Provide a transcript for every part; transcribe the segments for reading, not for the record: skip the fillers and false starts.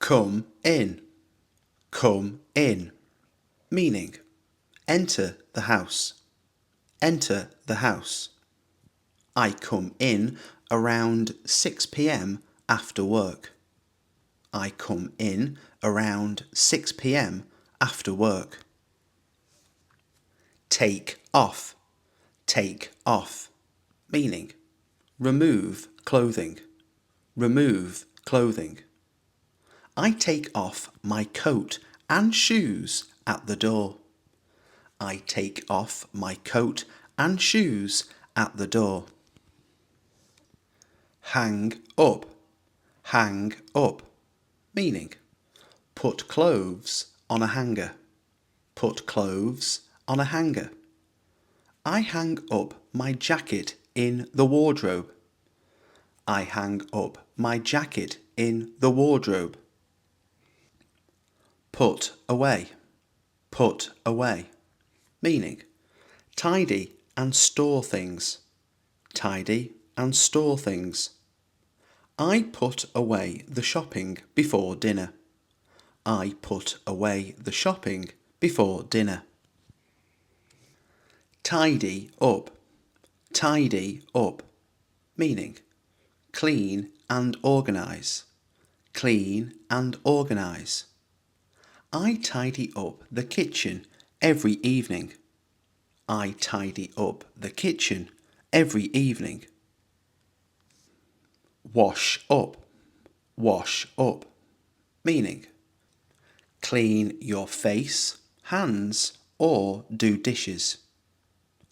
Come in, come in, meaning enter the house, enter the house. I come in around 6 p.m. after work. I come in around 6 p.m. after work. Take off, meaning remove clothing, remove clothing. I take off my coat and shoes at the door. I take off my coat and shoes at the door. Hang up, meaning put clothes on a hanger, put clothes on a hanger. I hang up my jacket in the wardrobe. I hang up my jacket in the wardrobe. Put away, meaning tidy and store things, tidy and store things. I put away the shopping before dinner. I put away the shopping before dinner. Tidy up, meaning clean and organise, clean and organise. I tidy up the kitchen every evening. I tidy up the kitchen every evening. Wash up, meaning clean your face, hands, or do dishes.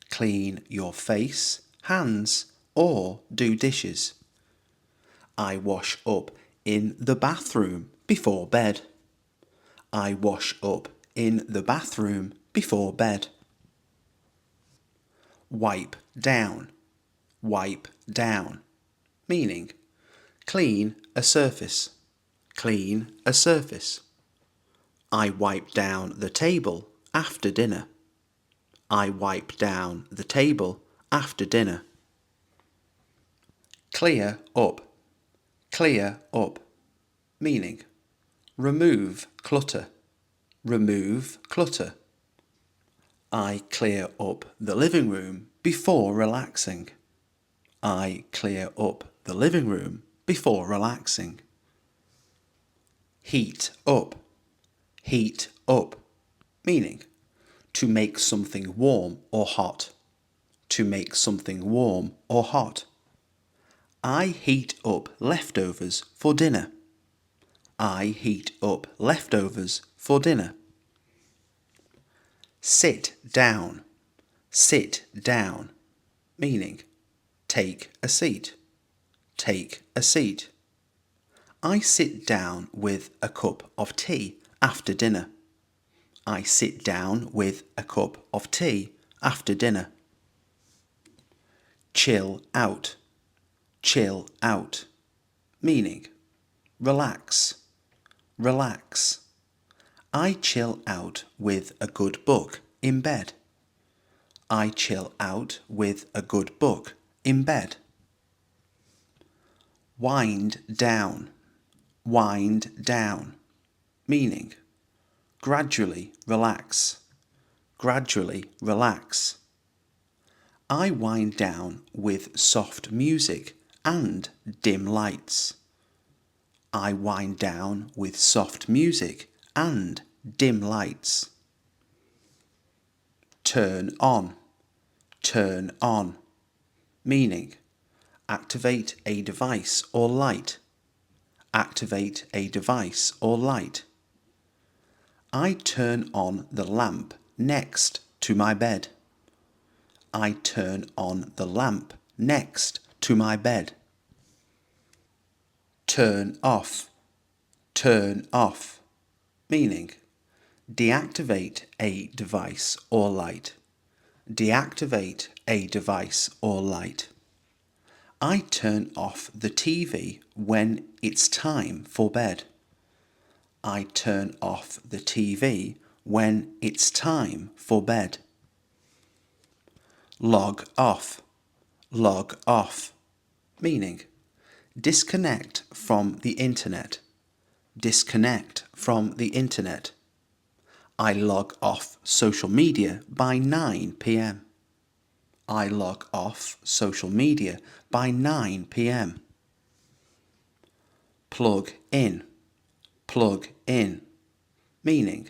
Clean your face, hands, or do dishes. I wash up in the bathroom before bed. I wash up in the bathroom before bed. Wipe down, meaning clean a surface, clean a surface. I wipe down the table after dinner. I wipe down the table after dinner. Clear up, meaning remove clutter, remove clutter. I clear up the living room before relaxing. I clear up the living room before relaxing. Heat up, meaning to make something warm or hot, to make something warm or hot. I heat up leftovers for dinner. I heat up leftovers for dinner. Sit down, meaning take a seat, take a seat. I sit down with a cup of tea after dinner. I sit down with a cup of tea after dinner. Chill out, meaning relax, relax. I chill out with a good book in bed. I chill out with a good book in bed. Wind down, meaning gradually relax, gradually relax. I wind down with soft music and dim lights. I wind down with soft music and dim lights. Turn on, meaning activate a device or light, activate a device or light. I turn on the lamp next to my bed. I turn on the lamp next to my bed. Turn off, meaning deactivate a device or light, deactivate a device or light. I turn off the TV when it's time for bed. I turn off the TV when it's time for bed. Log off, meaning disconnect from the internet, disconnect from the internet. I log off social media by 9 p.m. I log off social media by 9 p.m. Plug in, meaning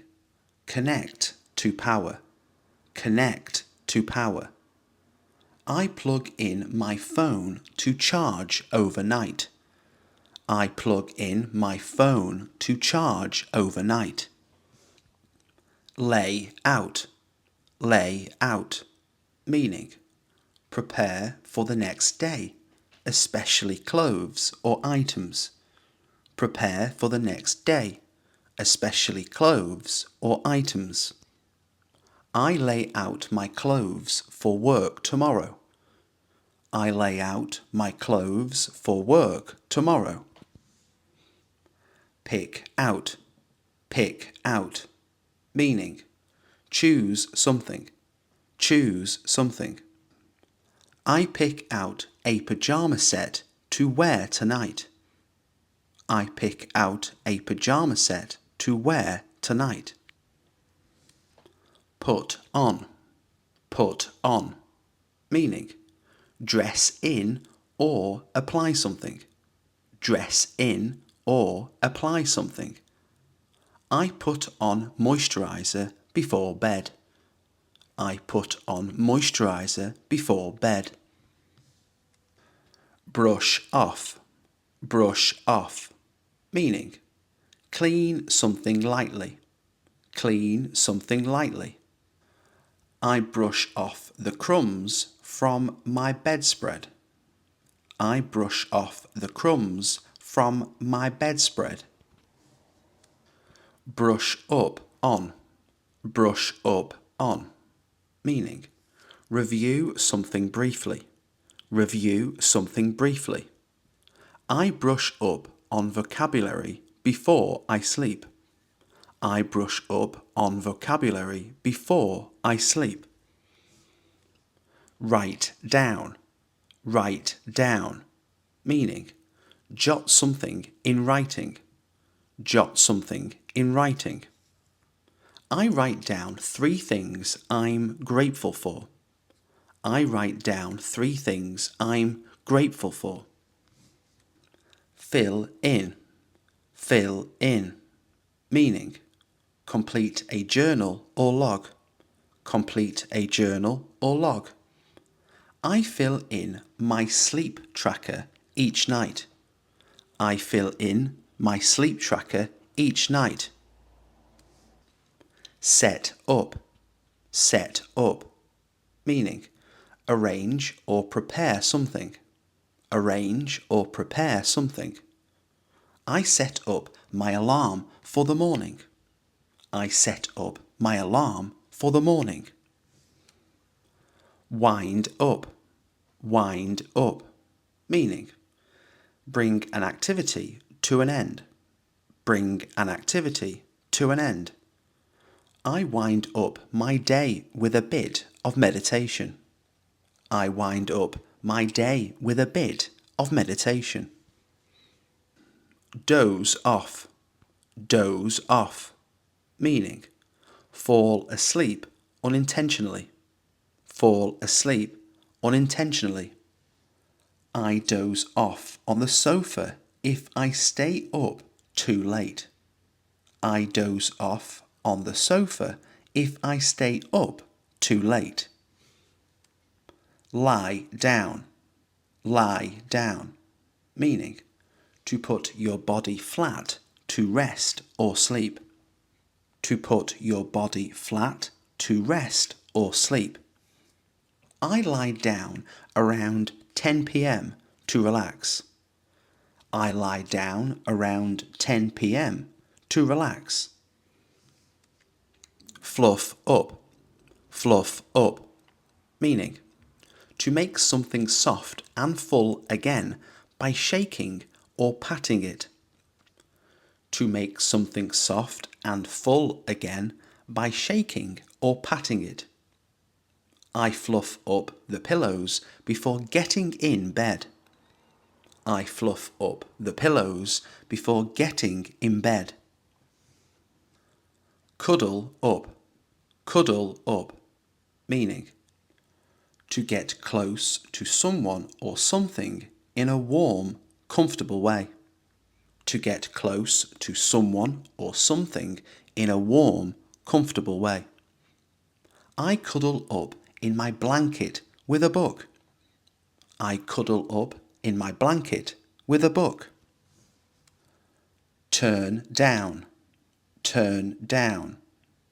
connect to power, connect to power. I plug in my phone to charge overnight. I plug in my phone to charge overnight. Lay out, meaning prepare for the next day, especially clothes or items. Prepare for the next day, especially clothes or items. I lay out my clothes for work tomorrow. I lay out my clothes for work tomorrow. Pick out, meaning choose something, choose something. I pick out a pyjama set to wear tonight. I pick out a pyjama set to wear tonight. Put on, meaning dress in or apply something. Dress in or apply something. I put on moisturiser before bed. I put on moisturiser before bed. Brush off, meaning clean something lightly, clean something lightly. I brush off the crumbs from my bedspread. I brush off the crumbs from my bedspread. Brush up on, meaning review something briefly, review something briefly. I brush up on vocabulary before I sleep. I brush up on vocabulary before I sleep. Write down, meaning jot something in writing, jot something in writing. I write down 3 things I'm grateful for. I write down 3 things I'm grateful for. Fill in, meaning complete a journal or log, complete a journal or log. I fill in my sleep tracker each night. I fill in my sleep tracker each night. Set up, meaning arrange or prepare something. Arrange or prepare something. I set up my alarm for the morning. I set up my alarm for the morning. Wind up, meaning bring an activity to an end. Bring an activity to an end. I wind up my day with a bit of meditation. I wind up my day with a bit of meditation. Doze off, meaning fall asleep unintentionally. Fall asleep unintentionally. I doze off on the sofa if I stay up too late. I doze off on the sofa if I stay up too late. Lie down, meaning to put your body flat to rest or sleep. To put your body flat to rest or sleep. I lie down around 10 p.m. to relax. I lie down around 10 p.m. to relax. Fluff up, meaning to make something soft and full again by shaking or patting it. To make something soft and full again by shaking or patting it. I fluff up the pillows before getting in bed. I fluff up the pillows before getting in bed. Cuddle up. Cuddle up. Meaning to get close to someone or something in a warm, comfortable way. To get close to someone or something in a warm, comfortable way. I cuddle up in my blanket with a book. I cuddle up in my blanket with a book. Turn down. Turn down.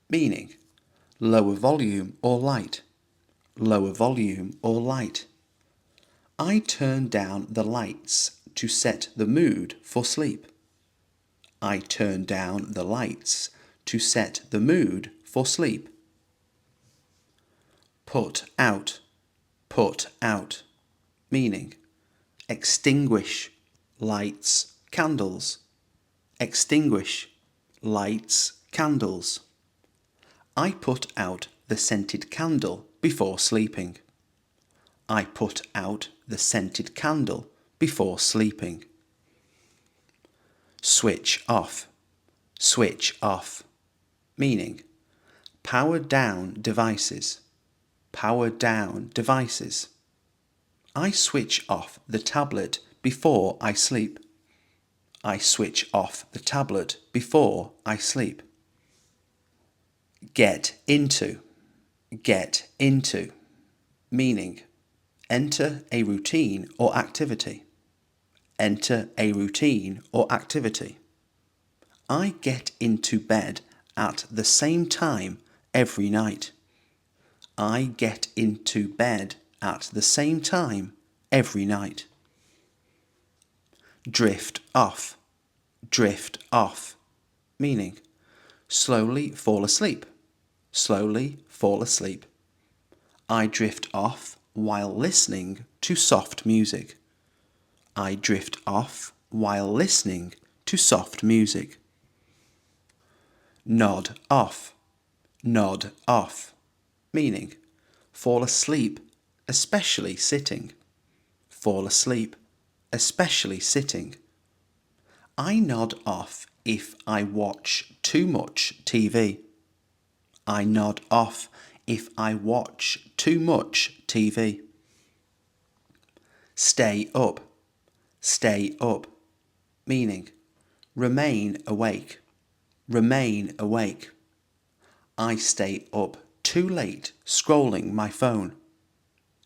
Meaning lower volume or light. Lower volume or light. I turn down the lights to set the mood for sleep. I turn down the lights to set the mood for sleep. Put out. Put out. Meaning extinguish lights, candles. Extinguish lights, candles. I put out the scented candle before sleeping. I put out the scented candle before sleeping. Switch off. Switch off. Meaning power down devices. Power down devices. I switch off the tablet before I sleep. I switch off the tablet before I sleep. Get into. Get into. Meaning enter a routine or activity. Enter a routine or activity. I get into bed at the same time every night. I get into bed at the same time every night. Drift off. Drift off. Meaning slowly fall asleep. Slowly fall asleep. I drift off while listening to soft music. I drift off while listening to soft music. Nod off. Nod off. Meaning fall asleep, especially sitting. Fall asleep, especially sitting. I nod off if I watch too much TV. I nod off if I watch too much TV. Stay up. Stay up. Meaning remain awake. Remain awake. I stay up too late scrolling my phone.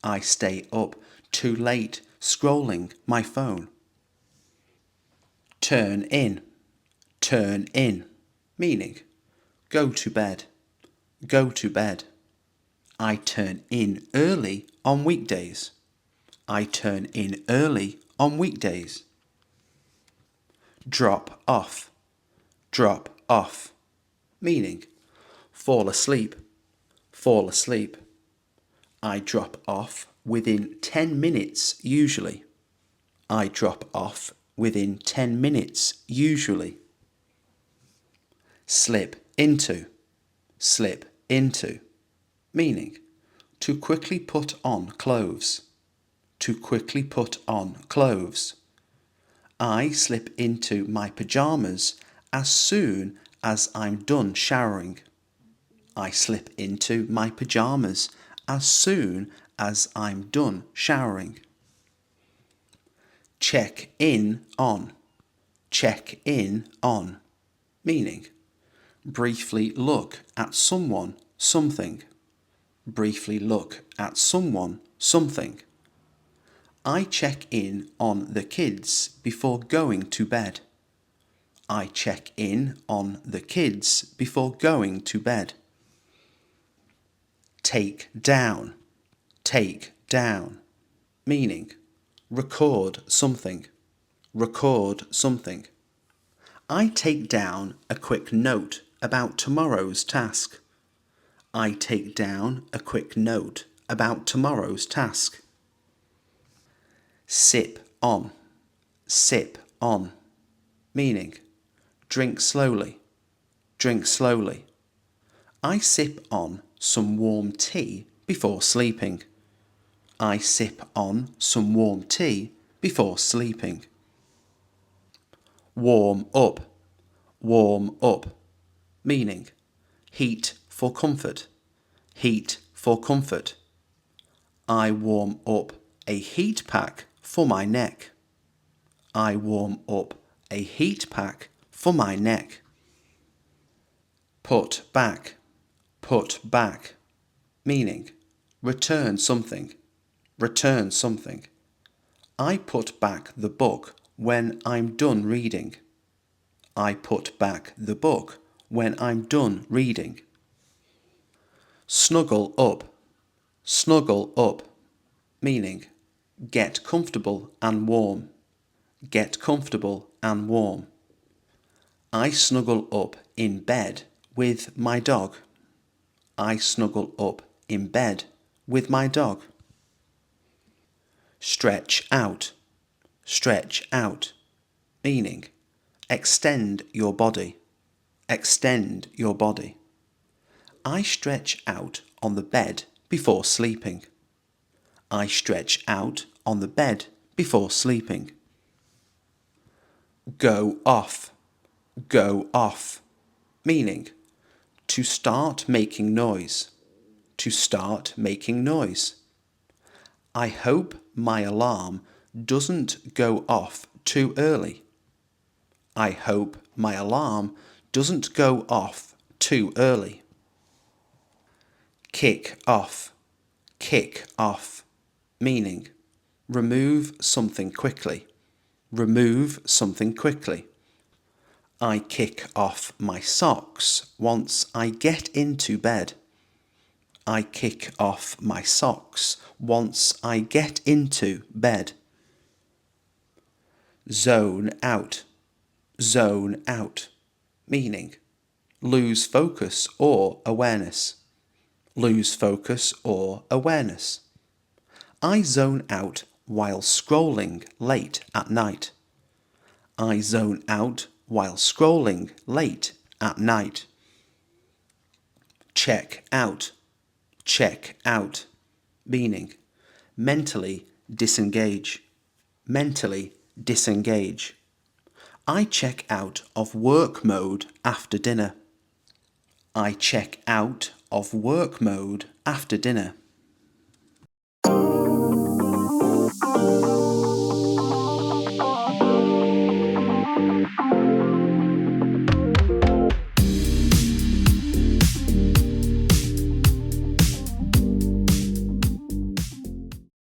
I stay up too late scrolling my phone. Turn in. Turn in. Meaning go to bed. Go to bed. I turn in early on weekdays. I turn in early on weekdays. Drop off. Drop off. Meaning fall asleep. Fall asleep. I drop off within 10 minutes usually. I drop off within 10 minutes usually. Slip into. Slip into. Meaning to quickly put on clothes. To quickly put on clothes. I slip into my pyjamas as soon as I'm done showering. I slip into my pyjamas as soon as I'm done showering. Check in on. Check in on. Meaning briefly look at someone, something. Briefly look at someone, something. I check in on the kids before going to bed. I check in on the kids before going to bed. Take down. Take down. Meaning record something. Record something. I take down a quick note about tomorrow's task. I take down a quick note about tomorrow's task. Sip on. Sip on. Meaning drink slowly. Drink slowly. I sip on some warm tea before sleeping. I sip on some warm tea before sleeping. Warm up, meaning heat for comfort, heat for comfort. I warm up a heat pack for my neck. I warm up a heat pack for my neck. Put back, meaning return something, return something. I put back the book when I'm done reading. I put back the book when I'm done reading. Snuggle up, meaning get comfortable and warm, get comfortable and warm. I snuggle up in bed with my dog. I snuggle up in bed with my dog. Stretch out, meaning extend your body, extend your body. I stretch out on the bed before sleeping. I stretch out on the bed before sleeping. Go off, meaning to start making noise, to start making noise. I hope my alarm doesn't go off too early. I hope my alarm doesn't go off too early. Kick off, meaning remove something quickly, remove something quickly. I kick off my socks once I get into bed. I kick off my socks once I get into bed. Zone out, meaning lose focus or awareness, lose focus or awareness. I zone out while scrolling late at night. I zone out while scrolling late at night. Check out, meaning mentally disengage, mentally disengage. I check out of work mode after dinner. I check out of work mode after dinner.